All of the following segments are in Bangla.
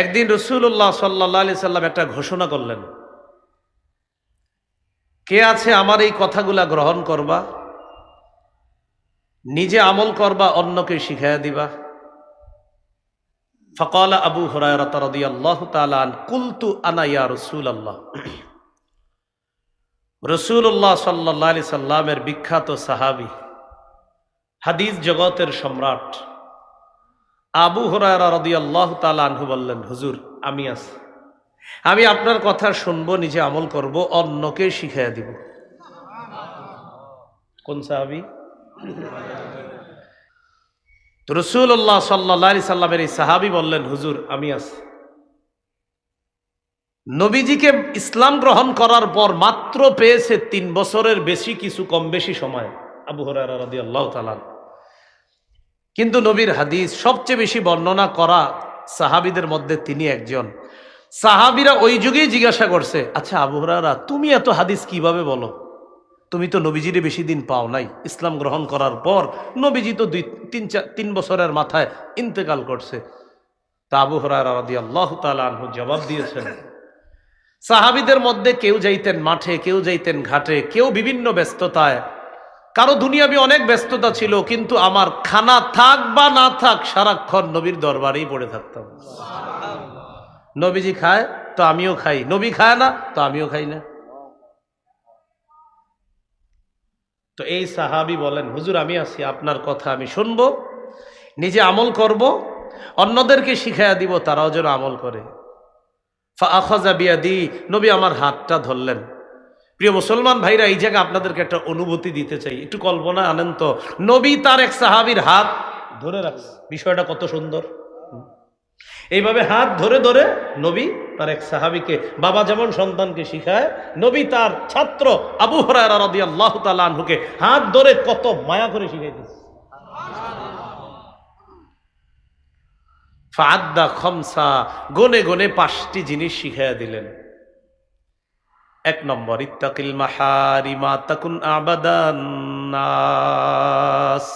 একদিন রাসূলুল্লাহ সাল্লাল্লাহু আলাইহি সাল্লাম একটা ঘোষণা করলেন, কে আছে আমার এই কথাগুলা গ্রহণ করবা, নিজে আমল করবা, অন্যকে শিখাইয়া দিবা। ফাকালা আবু হুরায়রা রাদিয়াল্লাহু তাআলা আন কুলতু আনা ইয়া রাসূলুল্লাহ। রাসূলুল্লাহ সাল্লাল্লাহু আলাইহি সাল্লামের বিখ্যাত সাহাবী, হাদিস জগতের সম্রাট আবু হুরায়রা রাদিয়াল্লাহু তাআলা আনহু বললেন, হুজুর আমি আছি, আমি আপনার কথা শুনবো, নিজে আমল করব, অন্যকে শিখাইয়া দিব। কোন সাহাবী? রাসূলুল্লাহ সাল্লাল্লাহু আলাইহি সাল্লামের এই সাহাবী বললেন, হুজুর আমি আছি। নবীজিকে ইসলাম গ্রহণ করার পর মাত্র পেয়েছে 3 বছরের বেশি, কিছু কম বেশি সময় আবু হুরায়রা রাদিয়াল্লাহু তাআলা। কিন্তু নবীর হাদিস সবচেয়ে বেশি বর্ণনা করা সাহাবীদের মধ্যে তিনি একজন। সাহাবীরা ওই যুগেই জিজ্ঞাসা করছে, আচ্ছা আবু হুরায়রা, তুমি এত হাদিস কিভাবে বলো? তুমি তো নবীজিরে বেশি দিন পাও নাই, ইসলাম গ্রহণ করার পর নবীজি তো 3 বছরের মাথায় ইন্তেকাল করছে। তা আবু হুরায়রা রাদিয়াল্লাহু তাআলা আনহু জবাব দিয়েছেন, সাহাবীদের মধ্যে কেউ যাইতেন মাঠে, কেউ যাইতেন ঘাটে, কেউ বিভিন্ন ব্যস্ততায়, কারো দুনিয়াবি অনেক ব্যস্ততা ছিল, কিন্তু আমার খানা থাক বা না থাক সারাক্ষণ নবীর দরবারেই পড়ে থাকতাম। নবীজি খায় তো আমিও খাই, নবী খায় না তো আমিও খাই না। তো এই সাহাবী বলেন, হুজুর আমি আছি, আপনার কথা আমি শুনবো, নিজে আমল করব, অন্যদেরকে শিখাইয়া দিব, তারাও যেন আমল করে। ফাআখাযা বিয়াদি, নবী আমার হাতটা ধরলেন। প্রিয় মুসলমান ভাইরা, এই জায়গায় আপনাদেরকে একটা অনুভূতি দিতে চাই, একটু কল্পনা আনেন তো, নবী তার এক সাহাবীর হাত ধরে রাখছে, বিষয়টা কত সুন্দর। এইভাবে হাত ধরে ধরে নবী তার এক সাহাবীকে, বাবা যেমন সন্তানকে শিখায়, নবী তার ছাত্র আবু হুরায়রা রাদিয়াল্লাহু তাআলা আনহুকে হাত ধরে কত মায়া করে শিখাইতেছে। ফাআদ্দা খামসা, গনে গনে 5টি জিনিস শিখাইয়া দিলেন। 1 নম্বর, ইত্তাকিল মাহারিমা তাকুন আবাদান নাস।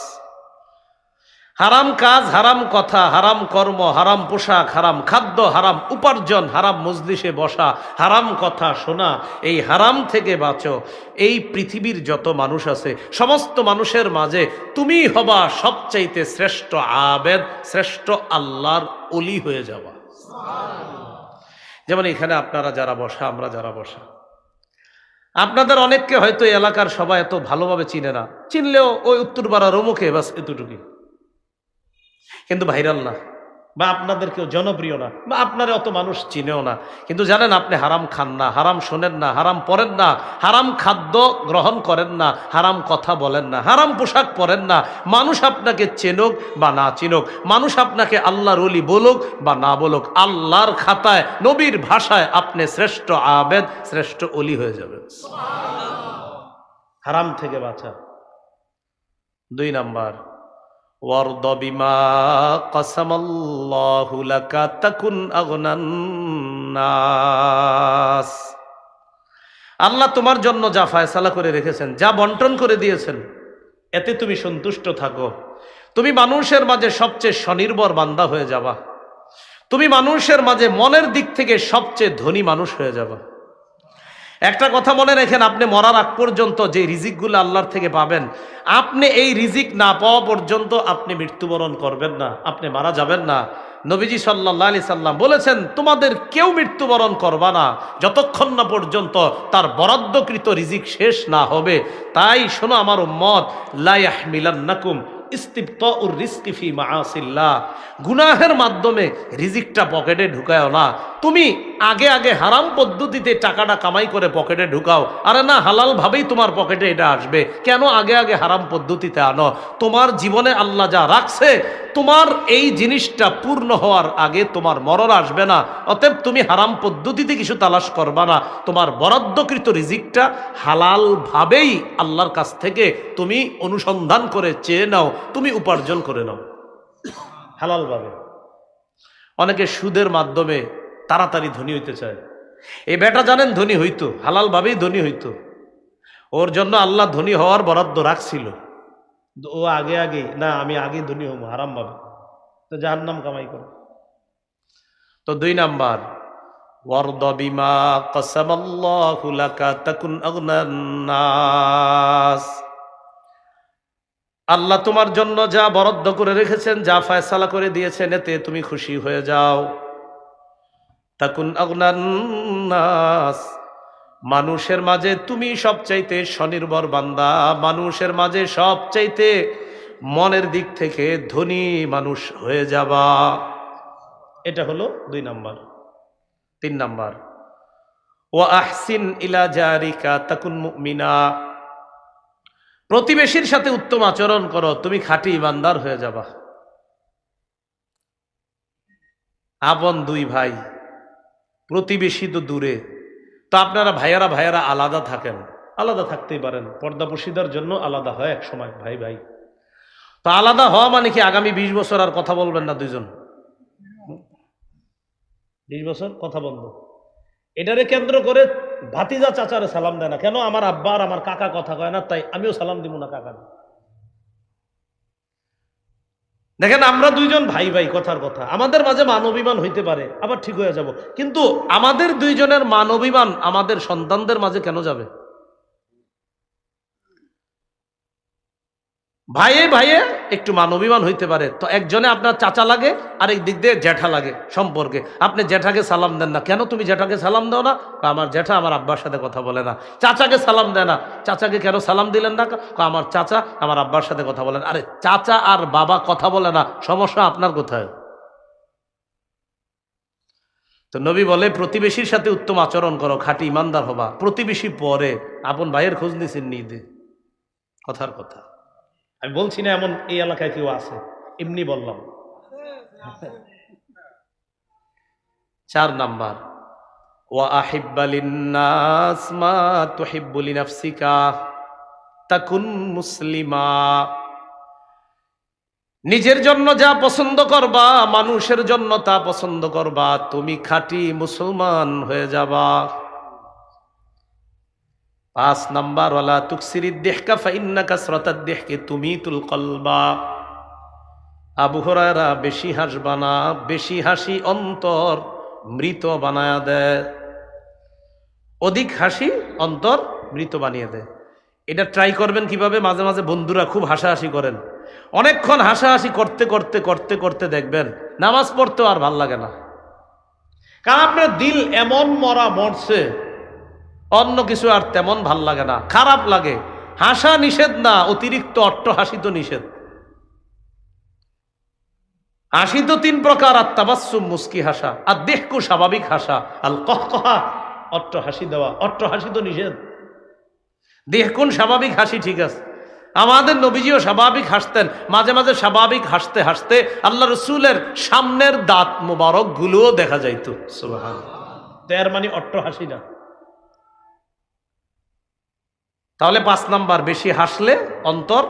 হারাম কাজ, হারাম কথা, হারাম কর্ম, হারাম পোশাক, হারাম খাদ্য, হারাম উপার্জন, হারাম মজলিসে বসা, হারাম কথা শোনা, এই হারাম থেকে বাঁচো। এই পৃথিবীর যত মানুষ আছে সমস্ত মানুষের মাঝে তুমি হবা সবচাইতে শ্রেষ্ঠ আবেদ, শ্রেষ্ঠ আল্লাহর ওলি হয়ে যাওয়া। যেমন এখানে আপনারা যারা বসা, আমরা যারা বসা, আপনাদের অনেককে হয়তো এলাকার সবাই এত ভালোভাবে চিনে না, চিনলেও ওই উত্তরপাড়ার অমুকে বাস এতটুকুই, কিন্তু ভাইরাল না, বা আপনাদের কেউ জনপ্রিয় না, বা আপনার অত মানুষ চিনেও না। কিন্তু জানেন, আপনি হারাম খান না, হারাম শোনেন না, হারাম পড়েন না, হারাম খাদ্য গ্রহণ করেন না, হারাম কথা বলেন না, হারাম পোশাক পরেন না। মানুষ আপনাকে চেনুক বা না চিনুক, মানুষ আপনাকে আল্লাহর ওলি বলুক বা না বলুক, আল্লাহর খাতায় নবীর ভাষায় আপনি শ্রেষ্ঠ আবেদ, শ্রেষ্ঠ ওলি হয়ে যাবেন। হারাম থেকে বাঁচা। 2 নাম্বার, ওয়ারদ বিমা কাসামাল্লাহু লাকা তাকুন আগনান নাস। আল্লাহ তোমার জন্য যা ফয়সালা করে রেখেছেন, যা বন্টন করে দিয়েছেন, এতে তুমি সন্তুষ্ট থাকো। তুমি মানুষের মাঝে সবচেয়ে স্বনির্ভর বান্দা হয়ে যাবা, তুমি মানুষের মাঝে মনের দিক থেকে সবচেয়ে ধনী মানুষ হয়ে যাবা। একটা কথা মনে রাখেন, আপনি মরার আগ পর্যন্ত যে রিজিকগুলো আল্লাহর থেকে পাবেন, আপনি এই রিজিক না পাওয়া পর্যন্ত আপনি মৃত্যুবরণ করবেন না, আপনি মারা যাবেন না। নবীজি সাল্লাল্লাহু আলাইহি সাল্লাম বলেছেন, তোমাদের কেউ মৃত্যুবরণ করবা না যতক্ষণ না পর্যন্ত তার বরাদ্দকৃত রিজিক শেষ না হবে। তাই শোনো আমার উম্মত, লা ইয়াহমিলান্নাকুম ইস্তিবতাউর রিজকি ফি মাআসিল্লাহ, গুনাহের মাধ্যমে রিজিকটা পকেটে ঢুকায়ও না। তুমি আগে আগে হারাম পদ্ধতিতে টাকাটা কামাই করে পকেটে ঢুকাও, আরে না, হালাল ভাবেই তোমার পকেটে এটা আসবে। কেন আগে আগে হারাম পদ্ধতিতে আনো? তোমার জীবনে আল্লাহ যা রাখছে, তোমার এই জিনিসটা পূর্ণ হওয়ার আগে তোমার মরণ আসবে না। অতএব তুমি হারাম পদ্ধতিতে কিছু তালাশ করবা না, তোমার বরাদ্দকৃত রিজিকটা হালাল ভাবেই আল্লাহর কাছ থেকে তুমি অনুসন্ধান করে চেয়ে নাও, তুমি উপার্জন করে নাও হালাল ভাবে। অনেকে সুদের মাধ্যমে তাড়াতাড়ি ধনী হইতে চায়। এই বেটা জানেন ধনী হইতো, হালাল ভাবেই ধনী হইতো, ওর জন্য আল্লাহ ধনী হওয়ার বরাদ্দ রাখছিল। ও আগে আগে না, আমি আগে ধনী হবো হারাম ভাবে, তো জাহান্নাম কামাই করে। তো 2 নাম্বার, ওয়ারদ বিমা কাসামাল্লাহু লাকা তাকুন আগনান নাস। আল্লাহ তোমার জন্য যা বরাদ্দ করে রেখেছেন, যা ফয়সালা করে দিয়েছেন, এতে তুমি খুশি হয়ে যাও। তাকুন আগনান নাস, মানুষের মাঝে তুমি সবচাইতে স্বনির্ভর বান্দা, মানুষের মাঝে সবচাইতে মনের দিক থেকে ধনী মানুষ হয়ে যাবা। এটা হলো 2 নাম্বার। 3 নাম্বার, ওয়া আহসিন ইলা জারিকা তাকুন মুমিনা, প্রতিবেশীর সাথে উত্তম আচরণ করো, তুমি খাঁটি ইমানদার হয়ে যাবা। আপন 2 ভাই, প্রতিবেশী তো দূরে, তো আপনারা ভাইয়ারা আলাদা থাকেন, আলাদা থাকতেই পারেন, পর্দাপশিদার জন্য আলাদা হয় এক সময় ভাই ভাই। তো আলাদা হওয়া মানে কি আগামী 20 বছর আর কথা বলবেন না দুইজন? 20 বছর কথা বন্ধ। এটারে কেন্দ্র করে ভাতিজা চাচারে সালাম দেয় না কেন? আমার আব্বা আর আমার কাকা কথা কয় না, তাই আমিও সালাম দিব না কাকা। দেখেন, আমরা 2 জন ভাই ভাই, কথার কথা, আমাদের মাঝে মানবিমান হইতে পারে, আবার ঠিক হয়ে যাব, কিন্তু আমাদের 2 জনের মানবিমান আমাদের সন্তানদের মাঝে কেন যাবে? ভাইয়ে ভাইয়ে একটু মানবিমান হইতে পারে, তো একজনে আপনার চাচা লাগে, আরেক দিক দিয়ে জ্যাঠা লাগে সম্পর্কে। আপনি জ্যাঠাকে সালাম দেন না কেন? তুমি জ্যাঠাকে সালাম দাও না? আমার জ্যাঠা আমার আব্বার সাথে কথা বলে না। চাচাকে সালাম দেয় না, চাচাকে কেন সালাম দিলেন না? আমার চাচা আমার আব্বার সাথে কথা বলেন। আরে চাচা আর বাবা কথা বলে না, সমস্যা আপনার কোথায়? তো নবী বলে প্রতিবেশীর সাথে উত্তম আচরণ করো, খাঁটি ইমানদার হবা। প্রতিবেশী পরে, আপন ভাইয়ের খোঁজ নিছেন নিদে, কথার কথা। আমি বলছি না এমন এই এলাকায় কেউ আছে, এমনি বললাম। 4 নাম্বার, ওয়া আহিব্বা লিন্নাস মা তুহিব্বু লিনাফসিকা তাকুন মুসলিমা, নিজের জন্য যা পছন্দ করবা, মানুষের জন্য তা পছন্দ করবা, তুমি খাঁটি মুসলমান হয়ে যাবা। 5 নাম্বার, ওয়ালা তুকসিরিদ দিহকা ফাইন্না কাসরাতাদ দিহকি তুমিতুল কলবা, আবু হুরায়রা বেশি হাসবা না, বেশি হাসি অন্তর মৃত বানায়া দেয়। অধিক হাসি অন্তর মৃত বানিয়ে দেয়। এটা ট্রাই করবেন কিভাবে? মাঝে মাঝে বন্ধুরা খুব হাসাহাসি করেন, অনেকক্ষণ হাসাহাসি করতে করতে করতে করতে দেখবেন নামাজ পড়তেও আর ভাল লাগে না, কারণ আপনার দিল এমন মরছে, অন্য কিছু আর তেমন ভাল লাগে না, খারাপ লাগে। হাসা নিষেধ না, অতিরিক্ত অট্টহাসি তো নিষেধ। হাসি তো 3 প্রকার, আর তাবাসসুম মুস্কি হাসা, আর দেহকু স্বাভাবিক হাসা, আল কহকহা অট্টহাসি দেওয়া, অট্টহাসি তো নিষেধ। দেহকুন স্বাভাবিক হাসি ঠিক আছে, আমাদের নবীজিও স্বাভাবিক হাসতেন, মাঝে মাঝে স্বাভাবিক হাসতে হাসতে আল্লাহ রসুলের সামনের দাঁত মোবারক গুলোও দেখা যাইত। সুবহানাল্লাহ। এর মানে অট্টহাসি না। তাহলে 5 নাম্বার, বেশি হাসলে অন্তর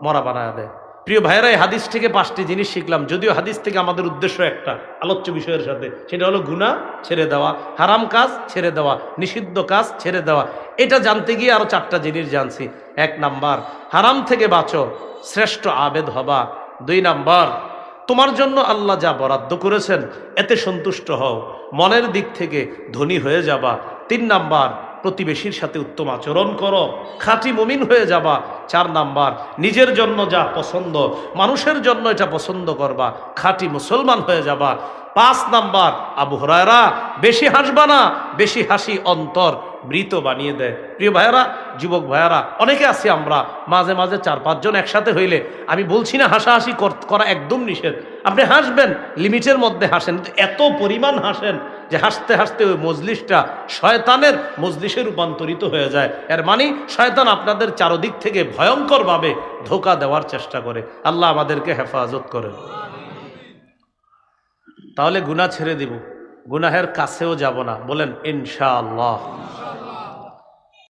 মরা বানায় দেয়। প্রিয় ভাইয়েরা, এই হাদিস থেকে 5টি জিনিস শিখলাম, যদিও হাদিস থেকে আমাদের উদ্দেশ্য একটা আলোচ্য বিষয়ের সাথে, সেটা হলো গুনাহ ছেড়ে দেওয়া, হারাম কাজ ছেড়ে দেওয়া, নিষিদ্ধ কাজ ছেড়ে দেওয়া। এটা জানতে গিয়ে আরো 4টা জিনিস জানছি। 1 নাম্বার, হারাম থেকে বাঁচো, শ্রেষ্ঠ আবেদ হবা। 2 নাম্বার, তোমার জন্য আল্লাহ যা বরাদ্দ করেছেন এতে সন্তুষ্ট হও, মনের দিক থেকে ধনী হয়ে যাবা। 3 নাম্বার, প্রতিবেশীর সাথে উত্তম আচরণ করো, খাঁটি মুমিন হয়ে যাবা। 4 নাম্বার, নিজের জন্য যা পছন্দ, মানুষের জন্য এটা পছন্দ করবা, খাঁটি মুসলমান হয়ে যাবা। 5 নাম্বার, আবু হুরায়রা বেশি হাসবা না, বেশি হাসি অন্তর মৃত বানিয়ে দেয়। প্রিয় ভাইয়েরা, যুবক ভাইয়েরা, অনেকে আছি আমরা, মাঝে মাঝে 4-5 জন একসাথে হইলে, আমি বলছি না হাসাহাসি করা একদম নিষেধ, আপনি হাসবেন, লিমিটের মধ্যে হাসেন, কিন্তু এত পরিমাণ হাসেন যে হাসতে হাসতে ওই মজলিসটা শয়তানের মজলিসে রূপান্তরিত হয়ে যায়। এর মানে শয়তান আপনাদের চারদিক থেকে ভয়ঙ্করভাবে ধোঁকা দেওয়ার চেষ্টা করে। আল্লাহ আমাদেরকে হেফাজত করেন। তাহলে গুনাহ ছেড়ে দিব, গুনাহের কাছেও যাব না, বলেন ইনশাআল্লাহ।